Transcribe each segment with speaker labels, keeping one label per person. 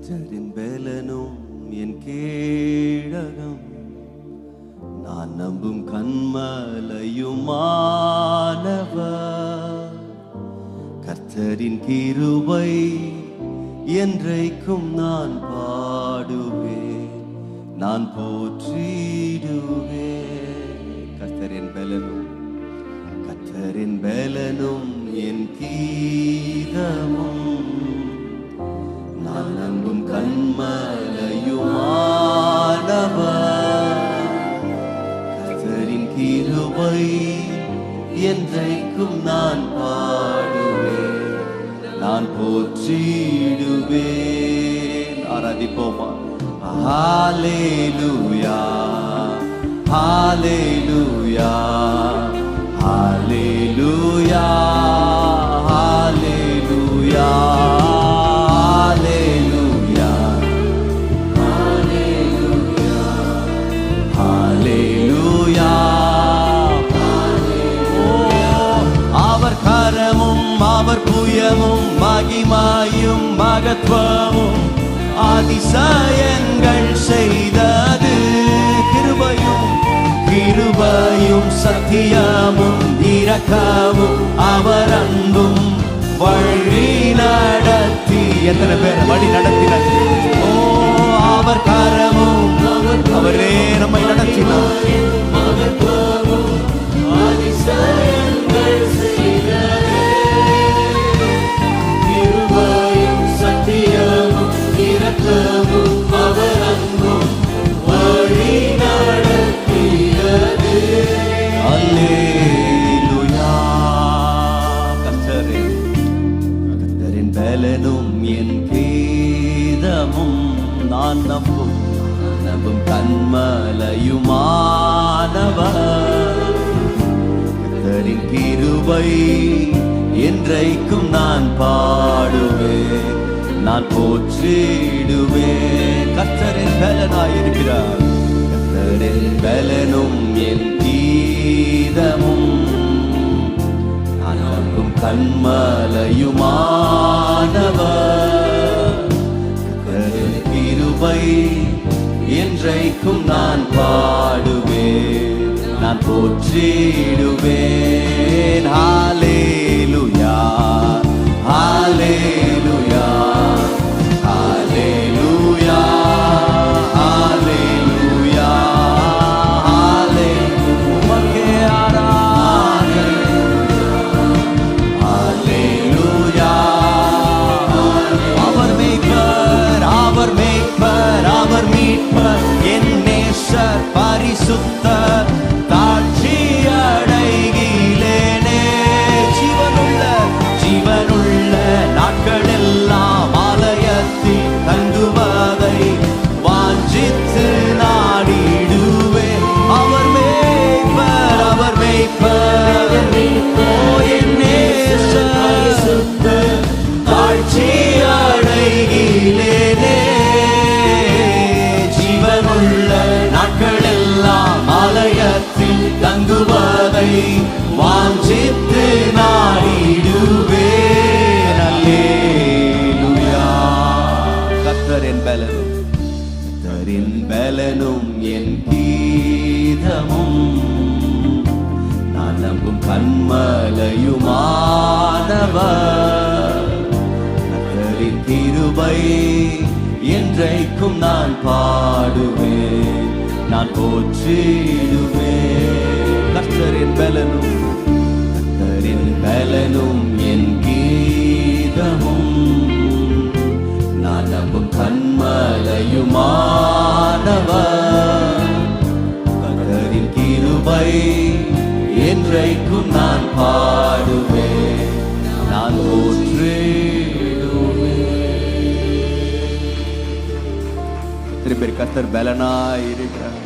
Speaker 1: கர்த்தரின் பலனும் என் கேடகம், நான் நம்பும் கன்மலையுமானவர். கர்த்தரின் கிருபை என்றைக்கும் நான் பாடுவேன், நான் போற்றிடுவேன். கர்த்தரின் பலனும் என் கீதமும், நான் நம்பும் கன்மலையுமானவர். கர்த்தரின் கிருபை என்றைக்கும் நான் பாடுவேன், நான் போற்றிடுவேன். ஆராதிப்போமா? ஹல்லேலூயா, ஹல்லேலூயா, ஹல்லேலூயா, ஹல்லேலூயா, ஹல்லேலூயா, ஹல்லேலூயா, ஹல்லேலூயா. அவர் கரமும் அவர் புயமும் மகிமையும் மகத்துவமும் அதிசயங்கள் செய்தது. கிருபையும் சத்தியமும் இரக்கமும் அவர் அன்பும் வழி நடத்தி. எத்தனை பேர் வழி நடத்தினார்? ஓ, அவர் கரமும் அவரே நம்மை நடத்தினார். கிருபையும் சத்தியமும் இரக்கமும் அவர் அன்பும் வழி நடத்தியது. அல்லேலூயா. கர்த்தரின் பலனும் என் கீதமும், நான் நம்பும் கன்மலையுமானவர். கர்த்தரின் கிருபை என்றைக்கும் நான் பாடுவேன், நான் போற்றிடுவேன். கர்த்தரின் பலனாயிருக்கிறார். கர்த்தரின் பலனும் என் கீதமும், நான் நம்பும் கன்மலையுமானவர். கர்த்தரின் கிருபை என்றைக்கும் நான் பாடுவேன், நான் போற்றிடுவேன். ஹல்லேலூயா, ஹல்லேலூயா, ஹல்லேலூயா, ஹல்லேலூயா, ஹல்லேலூயா. அவர் மேய்ப்பர், அவர் மேய்ப்பர், அவர் மீட்பர், என் நேசர் பரிசுத்தர். தாழ்ச்சி அடைகிலேனே, ஜீவனுள்ள நாட்கள் எல்லாம் ஆலயத்தில் தங்குவதை வாஞ்சித்து நாடிடுவேன். அவர் மேய்ப்பர், அவர் மேய்ப்பர், ஓ என் நேசர். தாழ்ச்சி அடைகிலேனே, ஜீவனுள்ள நாட்கள் எல்லாம் ஆலயத்தில் தங்குவதை வாஞ்சித்து நாடிடுவேன். அல்லேலூயா. கர்த்தரின் பலனும் என் கீதமும், நான் நம்பும் கன்மலையுமானவர். கர்த்தரின் கிருபை என்றைக்கும் நான் பாடுவேன், நான் போற்றிடுவேன். கர்த்தரின் பலனும் என் கீதமும், நான் நம்பும் கன்மலையுமானவர். கர்த்தரின் கிருபை என்றைக்கும் நான் பாடுவேன், நான் போற்றிடுவேன். திரும்பி கர்த்தர் பலனாய் இருக்கிறார்.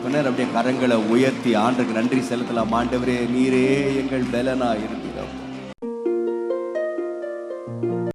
Speaker 1: கொஞ்ச நேரம் அப்படியே கரங்களை உயர்த்தி ஆண்டவருக்கு நன்றி செலுத்தலாம். ஆண்டவரே, நீரே எங்கள் பலனாய் இருக்கிறார்.